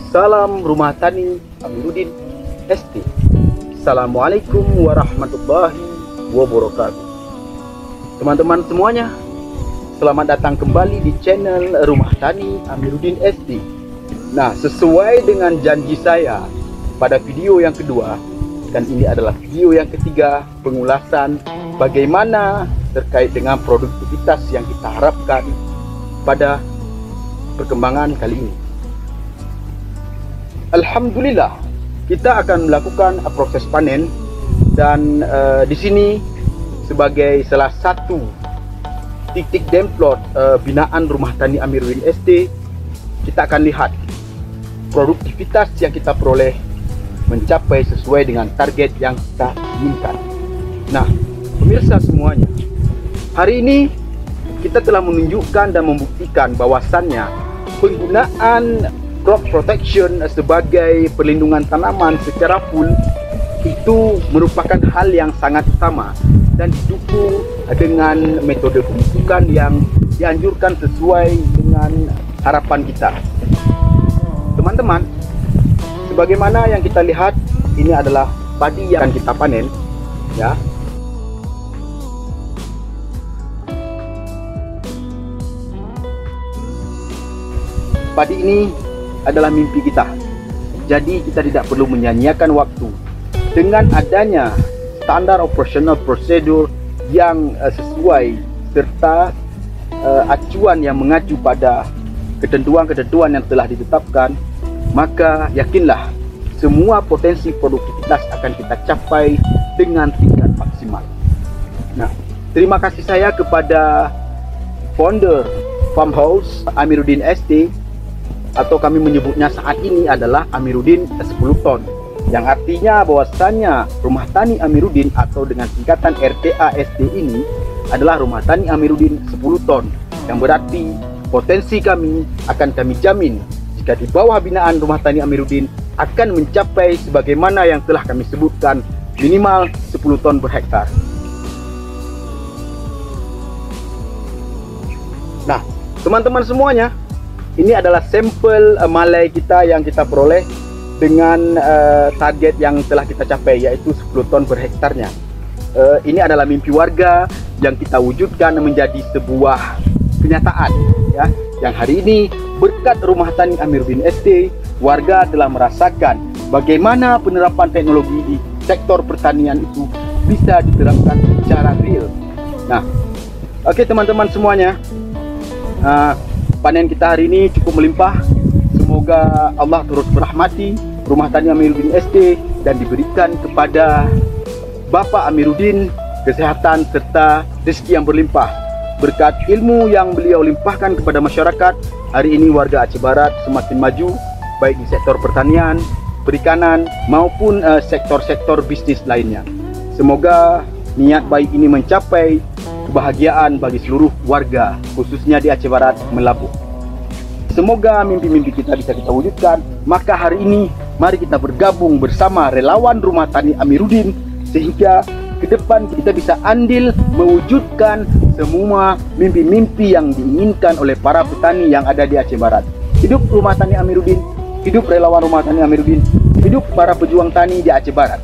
Salam Rumah Tani Amiruddin ST. Assalamualaikum warahmatullahi wabarakatuh. Teman-teman semuanya, selamat datang kembali di channel Rumah Tani Amiruddin ST. Nah, sesuai dengan janji saya pada video yang kedua, dan ini adalah video yang ketiga, pengulasan bagaimana terkait dengan produktivitas yang kita harapkan pada perkembangan kali ini. Alhamdulillah, kita akan melakukan proses panen, dan di sini sebagai salah satu titik demplot binaan Rumah Tani Amiruddin ST, kita akan lihat produktivitas yang kita peroleh mencapai sesuai dengan target yang kita inginkan. Nah, pemirsa semuanya, hari ini kita telah menunjukkan dan membuktikan bahwasannya penggunaan crop protection sebagai perlindungan tanaman secara full itu merupakan hal yang sangat utama dan didukung dengan metode pemupukan yang dianjurkan sesuai dengan harapan kita. Teman-teman, sebagaimana yang kita lihat, ini adalah padi yang akan kita panen, ya. Padi ini adalah mimpi kita, jadi kita tidak perlu menyia-nyiakan waktu. Dengan adanya standar operational procedure yang sesuai serta acuan yang mengacu pada ketentuan-ketentuan yang telah ditetapkan, maka yakinlah semua potensi produktivitas akan kita capai dengan tingkat maksimal. Nah, terima kasih saya kepada founder Farmhouse Amiruddin ST, atau kami menyebutnya saat ini adalah Amiruddin 10 ton, yang artinya bahwasannya Rumah Tani Amiruddin atau dengan singkatan RTA ST ini adalah Rumah Tani Amiruddin 10 ton, yang berarti potensi kami akan kami jamin jika di bawah binaan Rumah Tani Amiruddin akan mencapai sebagaimana yang telah kami sebutkan, minimal 10 ton per hektar. Nah, teman-teman semuanya, ini adalah sampel malai kita yang kita peroleh dengan target yang telah kita capai, yaitu 10 ton per hektarnya. Ini adalah mimpi warga yang kita wujudkan menjadi sebuah kenyataan, ya. Yang hari ini berkat Rumah Tani Amiruddin ST, warga telah merasakan bagaimana penerapan teknologi di sektor pertanian itu bisa diterapkan secara real. Nah, oke teman-teman semuanya, panen kita hari ini cukup melimpah. Semoga Allah terus merahmati Rumah Tani Amiruddin ST dan diberikan kepada Bapak Amiruddin kesehatan serta rezeki yang berlimpah. Berkat ilmu yang beliau limpahkan kepada masyarakat, hari ini warga Aceh Barat semakin maju, baik di sektor pertanian, perikanan maupun sektor-sektor bisnis lainnya. Semoga niat baik ini mencapai kebahagiaan bagi seluruh warga, khususnya di Aceh Barat melabuk. Semoga mimpi-mimpi kita bisa kita wujudkan. Maka hari ini mari kita bergabung bersama relawan Rumah Tani Amiruddin, sehingga ke depan kita bisa andil mewujudkan semua mimpi-mimpi yang diinginkan oleh para petani yang ada di Aceh Barat. Hidup Rumah Tani Amiruddin, hidup relawan Rumah Tani Amiruddin, hidup para pejuang tani di Aceh Barat.